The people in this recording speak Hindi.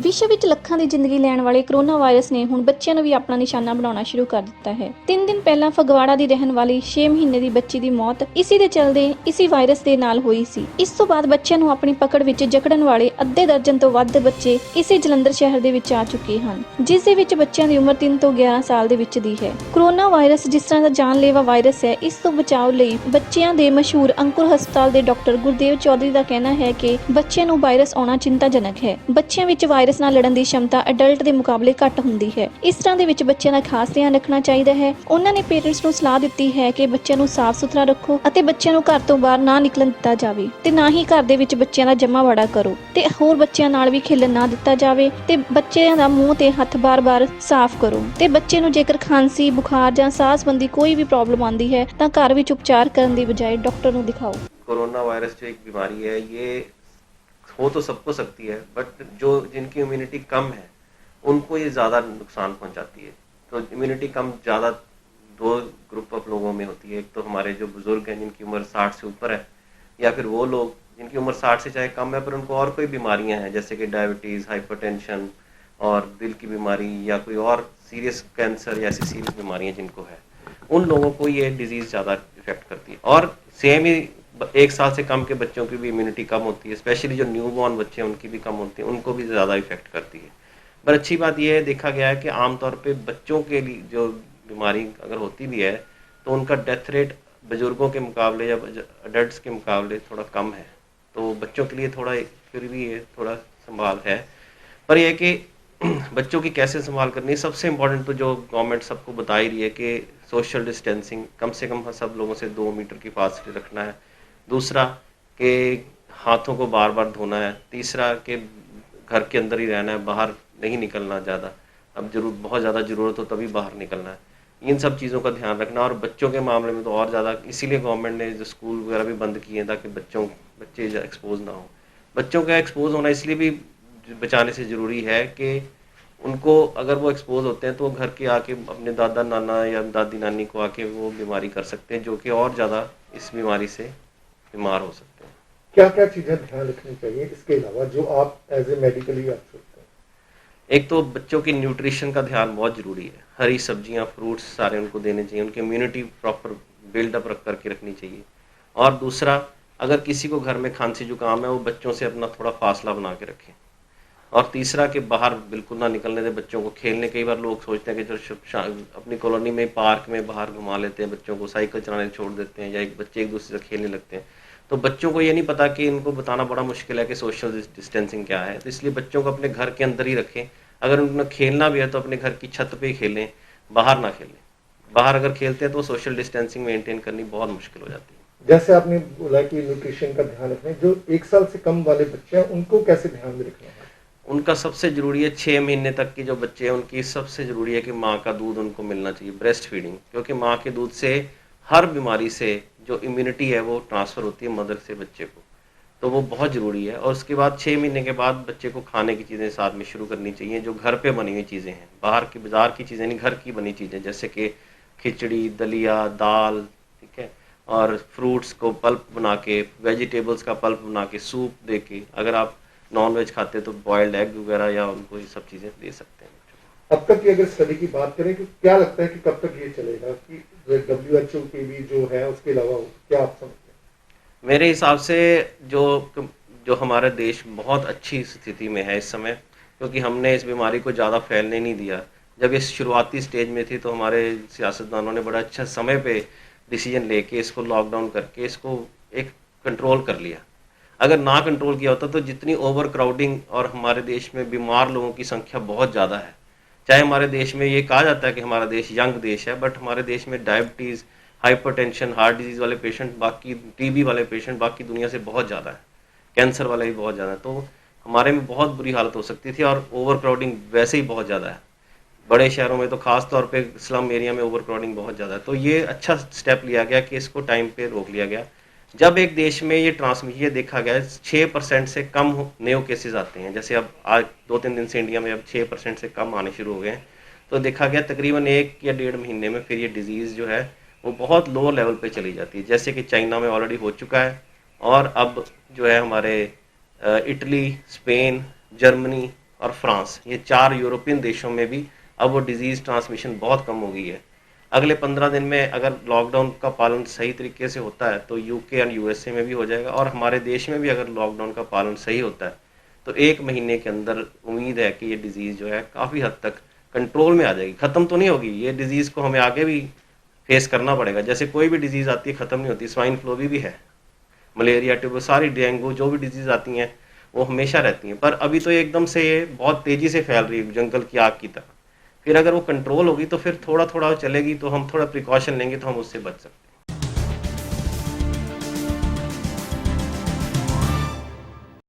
ਵਿਸ਼ਵ ਵਿੱਚ ਲੱਖਾਂ ਦੀ ਜ਼ਿੰਦਗੀ ਲੈਣ ਵਾਲੇ ਕਰੋਨਾ ਵਾਇਰਸ ਨੇ ਹੁਣ ਬੱਚਿਆਂ ਨੂੰ ਵੀ ਆਪਣਾ ਨਿਸ਼ਾਨਾ ਬਣਾਉਣਾ ਸ਼ੁਰੂ ਕਰ ਦਿੱਤਾ ਹੈ। 3 ਦਿਨ ਪਹਿਲਾਂ ਫਗਵਾੜਾ ਦੀ ਰਹਿਣ ਵਾਲੀ 6 ਮਹੀਨੇ ਦੀ ਬੱਚੀ ਦੀ ਮੌਤ ਇਸੇ ਦੇ ਚਲਦੇ ਇਸੇ ਵਾਇਰਸ ਦੇ ਨਾਲ ਹੋਈ ਸੀ। ਇਸ ਤੋਂ ਬਾਅਦ ਬੱਚਿਆਂ ਨੂੰ ਆਪਣੀ ਪਕੜ ਵਿੱਚ ਜਕੜਨ ਵਾਲੇ ਅੱਧੇ ਦਰਜਨ ਤੋਂ ਵੱਧ ਬੱਚੇ ਇਸੇ ਜਲੰਧਰ ਸ਼ਹਿਰ ਦੇ ਵਿੱਚ ਆ ਚੁੱਕੇ ਹਨ, ਜਿਸ ਦੇ ਵਿੱਚ ਬੱਚਿਆਂ ਦੀ ਉਮਰ 3 ਤੋਂ 11 ਸਾਲ ਦੇ ਵਿੱਚ ਦੀ ਹੈ। ਕਰੋਨਾ ਵਾਇਰਸ ਜਿਸ ਤਰ੍ਹਾਂ ਦਾ ਜਾਨਲੇਵਾ ਵਾਇਰਸ ਹੈ, ਇਸ ਤੋਂ ਬਚਾਅ ਲਈ ਬੱਚਿਆਂ ਦੇ ਮਸ਼ਹੂਰ ਅੰਕੁਰ ਹਸਪਤਾਲ ਦੇ ਡਾਕਟਰ ਗੁਰਦੇਵ ਚੌਧਰੀ ਦਾ ਕਹਿਣਾ ਹੈ ਕਿ ਬੱਚਿਆਂ ਨੂੰ ਵਾਇਰਸ ਆਉਣਾ ਚਿੰਤਾਜਨਕ ਹੈ। ਬੱਚਿਆਂ ਵਿੱਚ ਵਾਇਰਸ ਨਾਲ ਲੜਨ ਦੀ ਸ਼ਮਤਾ ਅਡਲਟ ਦੇ ਮੁਕਾਬਲੇ ਘੱਟ ਹੁੰਦੀ ਹੈ। ਇਸ ਤਰ੍ਹਾਂ ਦੇ ਵਿੱਚ ਬੱਚਿਆਂ ਦਾ ਖਾਸ ਧਿਆਨ ਰੱਖਣਾ ਚਾਹੀਦਾ ਹੈ। ਉਹਨਾਂ ਨੇ ਪੇਰੈਂਟਸ ਨੂੰ ਸਲਾਹ ਦਿੱਤੀ ਹੈ ਕਿ ਬੱਚਿਆਂ ਨੂੰ ਸਾਫ਼ ਸੁਥਰਾ ਰੱਖੋ ਅਤੇ ਬੱਚਿਆਂ ਨੂੰ ਘਰ ਤੋਂ ਬਾਹਰ ਨਾ ਨਿਕਲਣ ਦਿੱਤਾ ਜਾਵੇ ਤੇ ਨਾ ਹੀ ਘਰ ਦੇ ਵਿੱਚ ਬੱਚਿਆਂ ਦਾ ਜਮਾ ਵੜਾ ਕਰੋ ਤੇ ਹੋਰ ਬੱਚਿਆਂ ਨਾਲ ਵੀ ਖੇਲਣ ਨਾ ਦਿੱਤਾ ਜਾਵੇ ਤੇ ਬੱਚਿਆਂ ਦਾ ਮੂੰਹ ਤੇ ਹੱਥ ਬਾਰ-ਬਾਰ ਸਾਫ਼ ਕਰੋ ਤੇ ਬੱਚੇ ਨੂੰ ਜੇਕਰ ਖਾਂਸੀ, ਬੁਖਾਰ ਜਾਂ ਸਾਹ ਸੰਬੰਧੀ ਕੋਈ ਵੀ ਪ੍ਰੋਬਲਮ ਆਉਂਦੀ है ਤਾਂ घर ਵਿੱਚ उपचार ਕਰਨ ਦੀ ਬਜਾਏ डॉक्टर ਨੂੰ दिखाओ। कोरोना वायरस जो एक बीमारी है, ये हो तो सबको सकती है, बट जो जिनकी इम्यूनिटी कम है उनको ये ज़्यादा नुकसान पहुंचाती है। तो इम्यूनिटी कम ज़्यादा दो ग्रुप ऑफ लोगों में होती है। एक तो हमारे जो बुजुर्ग हैं जिनकी उम्र 60 से ऊपर है, या फिर वो लोग जिनकी उम्र 60 से चाहे कम है पर उनको और कोई बीमारियां हैं जैसे कि डायबिटीज़, हाइपरटेंशन और दिल की बीमारी या कोई और सीरियस कैंसर या ऐसी सीरियस बीमारियां जिनको है, उन लोगों को ये डिजीज़ ज़्यादा इफेक्ट करती है। और सेम ही 1 साल से कम के बच्चों की भी इम्यूनिटी कम होती है, स्पेशली जो न्यू बॉर्न बच्चे हैं उनकी भी कम होती है, उनको भी ज़्यादा इफेक्ट करती है। पर अच्छी बात यह है, देखा गया है कि आमतौर पे बच्चों के लिए जो बीमारी अगर होती भी है तो उनका डेथ रेट बुजुर्गों के मुकाबले या अडल्ट के मुकाबले थोड़ा कम है। तो बच्चों के लिए थोड़ा फिर भी ये थोड़ा संभाल है। पर यह कि बच्चों की कैसे संभाल करनी है, सबसे इम्पोर्टेंट तो जो गवर्नमेंट सबको बता ही रही है कि सोशल डिस्टेंसिंग कम से कम सब लोगों से 2 मीटर की फासले रखना है। दूसरा कि हाथों को बार बार धोना है। तीसरा कि घर के अंदर ही रहना है, बाहर नहीं निकलना ज़्यादा। अब बहुत ज़्यादा ज़रूरत हो तभी बाहर निकलना है। इन सब चीज़ों का ध्यान रखना। और बच्चों के मामले में तो और ज़्यादा, इसीलिए गवर्नमेंट ने जो स्कूल वगैरह भी बंद किए हैं ताकि बच्चे एक्सपोज ना हो। बच्चों का एक्सपोज होना इसलिए भी बचाने से ज़रूरी है कि उनको अगर वो एक्सपोज होते हैं तो वो घर के आके अपने दादा नाना या दादी नानी को आके वो बीमारी कर सकते हैं, जो कि और ज़्यादा इस बीमारी से बीमार हो सकते हैं। क्या क्या चीज़ें ध्यान रखनी चाहिए इसके अलावा जो आप एज ए मेडिकली आप सोचते हैं? एक तो बच्चों की न्यूट्रिशन का ध्यान बहुत ज़रूरी है। हरी सब्जियां, फ्रूट्स सारे उनको देने चाहिए, उनकी इम्यूनिटी प्रॉपर बिल्डअप रख करके रखनी चाहिए। और दूसरा, अगर किसी को घर में खांसी जुकाम है वो बच्चों से अपना थोड़ा फासला बना के रखें। और तीसरा कि बाहर बिल्कुल ना निकलने दें बच्चों को खेलने। कई बार लोग सोचते हैं कि चलो अपनी कॉलोनी में पार्क में बाहर घुमा लेते हैं बच्चों को, साइकिल चलाने छोड़ देते हैं, या बच्चे एक दूसरे से खेलने लगते हैं। तो बच्चों को ये नहीं पता कि इनको बताना बड़ा मुश्किल है कि सोशल डिस्टेंसिंग क्या है। तो इसलिए बच्चों को अपने घर के अंदर ही रखें। अगर उन्हें खेलना भी है तो अपने घर की छत पे ही खेलें, बाहर ना खेलें। बाहर अगर खेलते हैं तो सोशल डिस्टेंसिंग मेंटेन करनी बहुत मुश्किल हो जाती है। जैसे आपने बोला कि न्यूट्रिशन का ध्यान रखना, जो 1 साल से कम वाले बच्चे हैं उनको कैसे ध्यान में रखना है? उनका सबसे ज़रूरी है 6 महीने तक की जो बच्चे हैं उनकी सबसे ज़रूरी है कि माँ का दूध उनको मिलना चाहिए, ब्रेस्ट फीडिंग। क्योंकि माँ के दूध से हर बीमारी से जो इम्यूनिटी है वो ट्रांसफ़र होती है मदर से बच्चे को, तो वो बहुत ज़रूरी है। और उसके बाद 6 महीने के बाद बच्चे को खाने की चीज़ें साथ में शुरू करनी चाहिए, जो घर पे बनी हुई चीज़ें हैं, बाहर की बाज़ार की चीज़ें नहीं, घर की बनी चीज़ें, जैसे कि खिचड़ी, दलिया, दाल, ठीक है, और फ्रूट्स को पल्प बना के, वेजिटेबल्स का पल्प बना के, सूप दे के, अगर आप नॉन वेज खाते हैं तो बॉयल्ड एग वगैरह या उनको ये सब चीज़ें दे सकते हैं। अब तक की अगर स्टडी की बात करें कि क्या लगता है कि कब तक ये चलेगा, कि WHO की भी जो है उसके अलावा क्या आप समझते हैं? मेरे हिसाब से जो हमारा देश बहुत अच्छी स्थिति में है इस समय, क्योंकि हमने इस बीमारी को ज़्यादा फैलने नहीं दिया। जब इस शुरुआती स्टेज में थी तो हमारे सियासतदानों ने बड़ा अच्छा समय पे डिसीजन लेके इसको लॉकडाउन करके इसको एक कंट्रोल कर लिया। अगर ना कंट्रोल किया होता तो जितनी ओवर क्राउडिंग और हमारे देश में बीमार लोगों की संख्या बहुत ज़्यादा है। चाहे हमारे देश में ये कहा जाता है कि हमारा देश यंग देश है, बट हमारे देश में डायबिटीज़, हाइपरटेंशन, हार्ट डिजीज़ वाले पेशेंट, बाकी टीबी वाले पेशेंट बाकी दुनिया से बहुत ज़्यादा है, कैंसर वाले भी बहुत ज़्यादा है। तो हमारे में बहुत बुरी हालत हो सकती थी। और ओवर क्राउडिंग वैसे ही बहुत ज़्यादा है, बड़े शहरों में तो खास तौर पे स्लम एरिया में ओवर क्राउडिंग बहुत ज़्यादा है। तो ये अच्छा स्टेप लिया गया कि इसको टाइम पे रोक लिया गया। जब एक देश में ये ट्रांसमिशन देखा गया 6% से कम न्यू केसेस आते हैं, जैसे अब आज 2-3 दिन से इंडिया में अब 6% से कम आने शुरू हो गए हैं, तो देखा गया तकरीबन 1 या 1.5 महीने में फिर ये डिजीज़ जो है वो बहुत लो लेवल पे चली जाती है। जैसे कि चाइना में ऑलरेडी हो चुका है, और अब जो है हमारे इटली, स्पेन, जर्मनी और फ्रांस, ये 4 यूरोपियन देशों में भी अब वो डिजीज़ ट्रांसमिशन बहुत कम हो गई है। अगले 15 दिन में अगर लॉकडाउन का पालन सही तरीके से होता है तो यूके और यूएसए में भी हो जाएगा, और हमारे देश में भी अगर लॉकडाउन का पालन सही होता है तो 1 महीने के अंदर उम्मीद है कि ये डिजीज़ जो है काफ़ी हद तक कंट्रोल में आ जाएगी। ख़त्म तो नहीं होगी ये डिजीज़, को हमें आगे भी फेस करना पड़ेगा। जैसे कोई भी डिजीज़ आती है ख़त्म नहीं होती, स्वाइन फ्लू भी है, मलेरिया, ट्यूबर, सारी डेंगू, जो भी डिजीज़ आती हैं वो हमेशा रहती हैं, पर अभी तो एकदम से ये बहुत तेज़ी से फैल रही है जंगल की आग की तरह। फिर अगर वो कंट्रोल होगी तो फिर थोड़ा थोड़ा चलेगी, तो हम थोड़ा प्रिकॉशन लेंगे तो हम उससे बच सकते हैं।